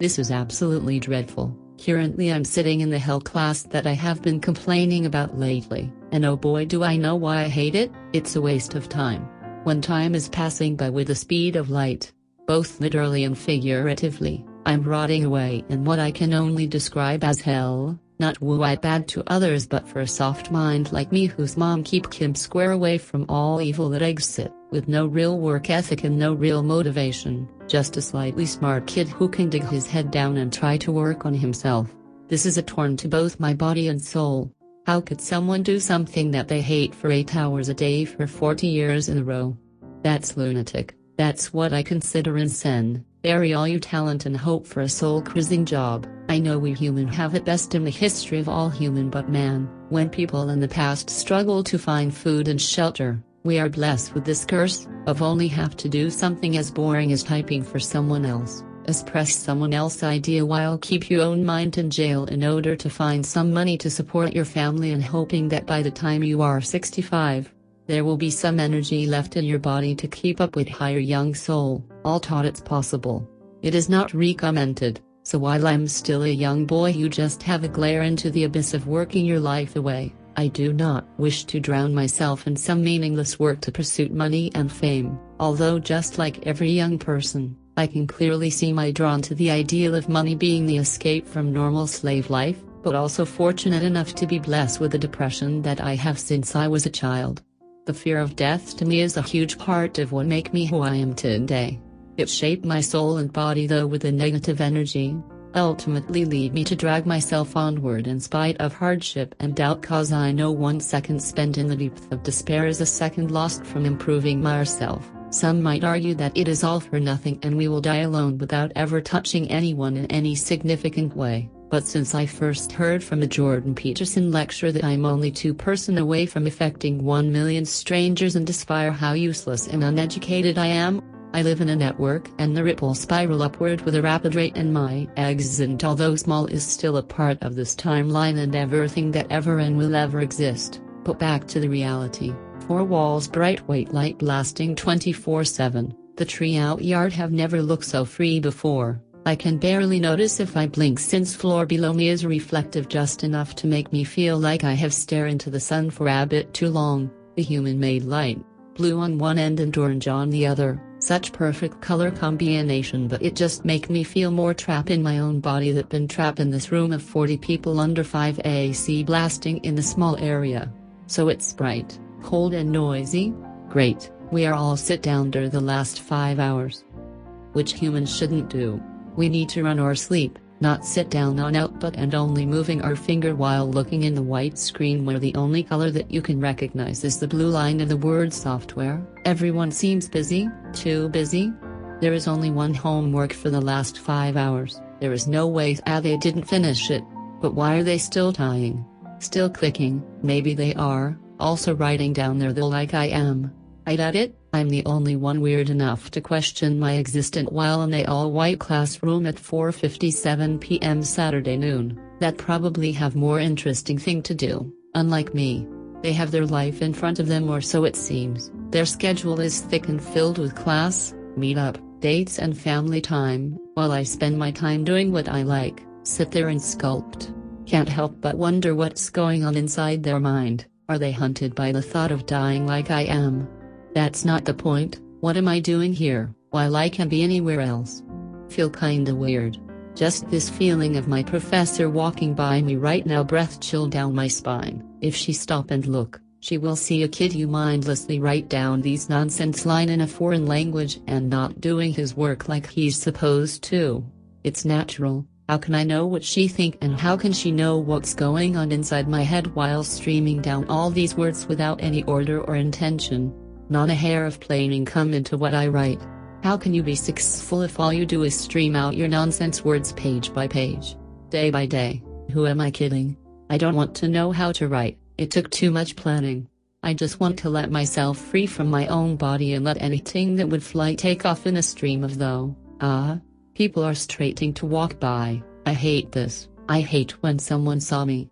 This is absolutely dreadful. Currently I'm sitting in the hell class that I have been complaining about lately, and oh boy do I know why I hate it. It's a waste of time. When time is passing by with the speed of light, both literally and figuratively, I'm rotting away in what I can only describe as hell, not quite bad to others but for a soft mind like me whose mom keep Kim square away from all evil that exit, with no real work ethic and no real motivation, just a slightly smart kid who can dig his head down and try to work on himself. This is a torn to both my body and soul. How could someone do something that they hate for 8 hours a day for 40 years in a row? That's lunatic. That's what I consider insane. Bury all your talent and hope for a soul-cruising job. I know we human have it best in the history of all human, but man, when people in the past struggled to find food and shelter, we are blessed with this curse of only have to do something as boring as typing for someone else, express someone else's idea while keep your own mind in jail in order to find some money to support your family and hoping that by the time you are 65, there will be some energy left in your body to keep up with higher young soul, all taught it's possible. It is not recommended, so while I'm still a young boy you just have a glare into the abyss of working your life away. I do not wish to drown myself in some meaningless work to pursue money and fame, although just like every young person, I can clearly see my drawn to the ideal of money being the escape from normal slave life, but also fortunate enough to be blessed with the depression that I have since I was a child. The fear of death to me is a huge part of what makes me who I am today. It shaped my soul and body though with a negative energy, ultimately lead me to drag myself onward in spite of hardship and doubt, cause I know 1 second spent in the depth of despair is a second lost from improving myself. Some might argue that it is all for nothing and we will die alone without ever touching anyone in any significant way. But since I first heard from a Jordan Peterson lecture that I'm only 2% away from affecting 1 million strangers and despite how useless and uneducated I am, I live in a network and the ripple spiral upward with a rapid rate and my exit, although small, is still a part of this timeline and everything that ever and will ever exist. But back to the reality. 4 walls, bright white light blasting 24/7, the tree out yard have never looked so free before. I can barely notice if I blink since floor below me is reflective just enough to make me feel like I have stared into the sun for a bit too long. The human-made light, blue on one end and orange on the other, such perfect color combination, but it just make me feel more trapped in my own body that been trapped in this room of 40 people under 5 AC blasting in the small area. So it's bright, cold and noisy? Great, we are all sit down during the last 5 hours. Which humans shouldn't do. We need to run or sleep, not sit down on output and only moving our finger while looking in the white screen where the only color that you can recognize is the blue line of the word software. Everyone seems busy, too busy. There is only one homework for the last 5 hours. There is no way they didn't finish it. But why are they still tying? Still clicking? Maybe they are, also writing down there the like I am. I doubt it. I'm the only one weird enough to question my existence while in a all-white classroom at 4:57 p.m. Saturday noon, that probably have more interesting thing to do. Unlike me, they have their life in front of them, or so it seems. Their schedule is thick and filled with class, meetup, dates and family time, while I spend my time doing what I like, sit there and sculpt. Can't help but wonder what's going on inside their mind. Are they hunted by the thought of dying like I am? That's not the point. What am I doing here, while I can be anywhere else? Feel kinda weird. Just this feeling of my professor walking by me right now, breath chill down my spine. If she stop and look, she will see a kid you mindlessly write down these nonsense line in a foreign language and not doing his work like he's supposed to. It's natural. How can I know what she think, and how can she know what's going on inside my head while streaming down all these words without any order or intention? Not a hair of planning come into what I write. How can you be successful if all you do is stream out your nonsense words page by page, day by day? Who am I kidding? I don't want to know how to write. It took too much planning. I just want to let myself free from my own body and let anything that would fly take off in a stream of though. People are straighting to walk by. I hate this. I hate when someone saw me.